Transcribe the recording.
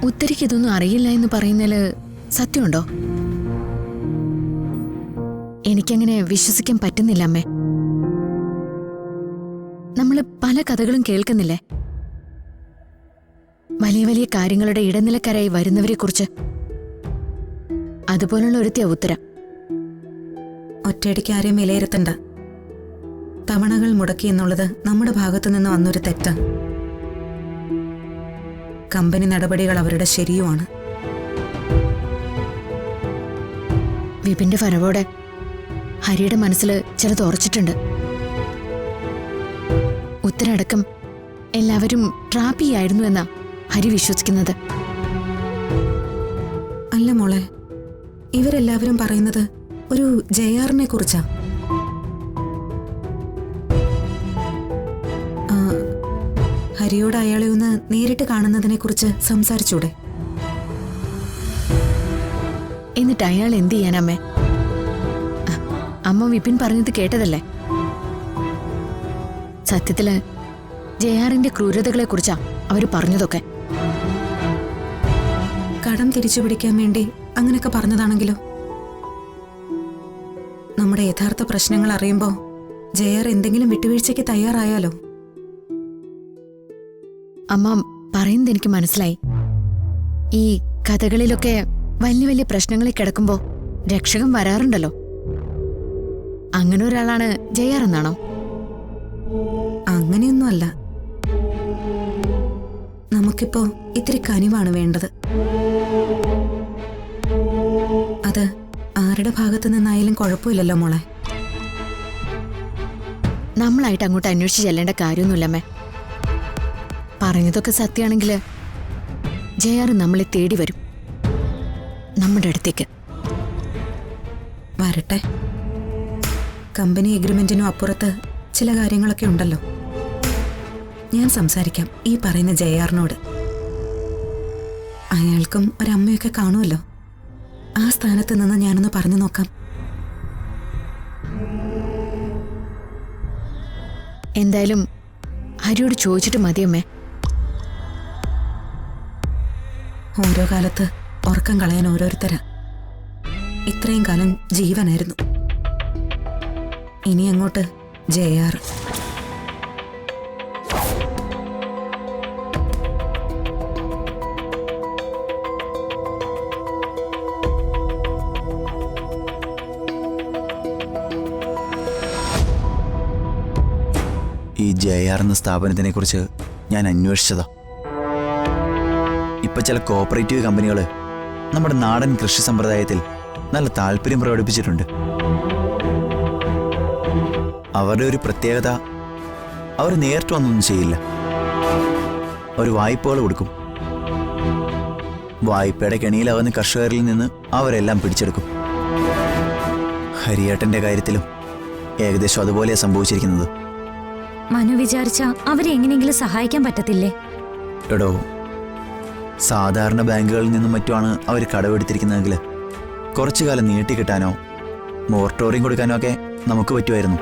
ഉത്തരിക്ക് ഇതൊന്നും അറിയില്ല എന്ന് പറയുന്നതില് സത്യമുണ്ടോ? എനിക്കങ്ങനെ വിശ്വസിക്കാൻ പറ്റുന്നില്ല അമ്മേ. നമ്മള് പല കഥകളും കേൾക്കുന്നില്ലേ, വലിയ വലിയ കാര്യങ്ങളുടെ ഇടനിലക്കാരായി വരുന്നവരെ കുറിച്ച്. അതുപോലുള്ള ഒരുത്തിയ ഉത്തരം. ഒറ്റയടിക്ക് ആരെയും വിലയിരുത്തണ്ട. തവണകൾ മുടക്കി എന്നുള്ളത് നമ്മുടെ ഭാഗത്തു നിന്ന് വന്നൊരു തെറ്റാ. കമ്പനി നടപടികൾ അവരുടെ ശരിയുമാണ്. വിപിന്റെ വരവോടെ ഹരിയുടെ മനസ്സിൽ ചിലത് ഉറച്ചിട്ടുണ്ട്. ഉത്തരടക്കം എല്ലാവരും ട്രാപ്പിയായിരുന്നു എന്നാ ഹരി വിശ്വസിക്കുന്നത്. അല്ല മോളെ, ഇവരെല്ലാവരും പറയുന്നത് ഒരു ജയാറിനെ കുറിച്ചാ. ഹരിയോട് അയാളെ ഒന്ന് നേരിട്ട് കാണുന്നതിനെ കുറിച്ച് സംസാരിച്ചൂടെ? എന്നിട്ട് അയാൾ എന്ത് ചെയ്യാനമ്മേ? അമ്മ വിപിൻ പറഞ്ഞത് കേട്ടതല്ലേ? സത്യത്തില് ജയാറിന്റെ ക്രൂരതകളെ കുറിച്ചാ അവര് പറഞ്ഞതൊക്കെ. കടം തിരിച്ചു പിടിക്കാൻ വേണ്ടി അങ്ങനെയൊക്കെ പറഞ്ഞതാണെങ്കിലോ? നമ്മുടെ യഥാർത്ഥ പ്രശ്നങ്ങൾ അറിയുമ്പോ ജയാർ എന്തെങ്കിലും വിട്ടുവീഴ്ചയ്ക്ക് തയ്യാറായാലോ? അമ്മ പറയുന്നത് എനിക്ക് മനസ്സിലായി. ഈ കഥകളിലൊക്കെ വലിയ വലിയ പ്രശ്നങ്ങളിൽ കിടക്കുമ്പോ രക്ഷകൻ വരാറുണ്ടല്ലോ. അങ്ങനെ ഒരാളാണ് ജയാർ എന്നാണോ? അങ്ങനെയൊന്നുമല്ല. നമുക്കിപ്പോ ഇത്തിരി കനിവാണ് വേണ്ടത്. അത് ആരുടെ ഭാഗത്തു നിന്നായാലും കുഴപ്പമില്ലല്ലോ മോളെ. നമ്മളായിട്ട് അങ്ങോട്ട് അന്വേഷിച്ച് ചെല്ലേണ്ട കാര്യമൊന്നുമില്ലമ്മേ. പറഞ്ഞതൊക്കെ സത്യമാണെങ്കിൽ ജയാർ നമ്മളെ തേടി വരും, നമ്മുടെ അടുത്തേക്ക് വരട്ടെ. കമ്പനി എഗ്രിമെന്റിനും അപ്പുറത്ത് ചില കാര്യങ്ങളൊക്കെ ഉണ്ടല്ലോ. ഞാൻ സംസാരിക്കാം ഈ പറയുന്ന ജയാറിനോട്. അയാൾക്കും ഒരമ്മയൊക്കെ കാണുമല്ലോ. ആ സ്ഥാനത്ത് നിന്ന് ഞാനൊന്ന് പറഞ്ഞു നോക്കാം. എന്തായാലും ഹരിയോട് ചോദിച്ചിട്ട് മതിയമ്മേ. ഓരോ കാലത്ത് ഉറക്കം കളയാൻ ഓരോരുത്തരാ. ഇത്രയും കാലം ജീവനായിരുന്നു, ഇനി അങ്ങോട്ട് ജയാർ. ഈ ജയാർ എന്ന സ്ഥാപനത്തിനെ കുറിച്ച് ഞാൻ അന്വേഷിച്ചതാ. ഇപ്പൊ ചില കോപ്പറേറ്റീവ് കമ്പനികൾ നമ്മുടെ നാടൻ കൃഷി സമ്പ്രദായത്തിൽ നല്ല താല്പര്യം പ്രകടിപ്പിച്ചിട്ടുണ്ട്. അവരുടെ ഒരു പ്രത്യേകത, അവർ നേരിട്ട് വന്നൊന്നും ചെയ്യില്ല. അവർ വായ്പകൾ കൊടുക്കും. വായ്പയുടെ കെണിയിലാവുന്ന കർഷകരിൽ നിന്ന് അവരെല്ലാം പിടിച്ചെടുക്കും. ഹരിയേട്ടന്റെ കാര്യത്തിലും ഏകദേശം അതുപോലെയാണ് സംഭവിച്ചിരിക്കുന്നത്. മനു വിചാരിച്ച അവരെ എങ്ങനെയെങ്കിലും സഹായിക്കാൻ പറ്റത്തില്ലേ? എടോ, സാധാരണ ബാങ്കുകളിൽ നിന്നും മറ്റുമാണ് അവർ കടമെടുത്തിരിക്കുന്നതെങ്കിൽ കുറച്ചു കാലം നീട്ടിക്കിട്ടാനോ മോർട്ടോറിയം കൊടുക്കാനോ ഒക്കെ നമുക്ക് പറ്റുമായിരുന്നു.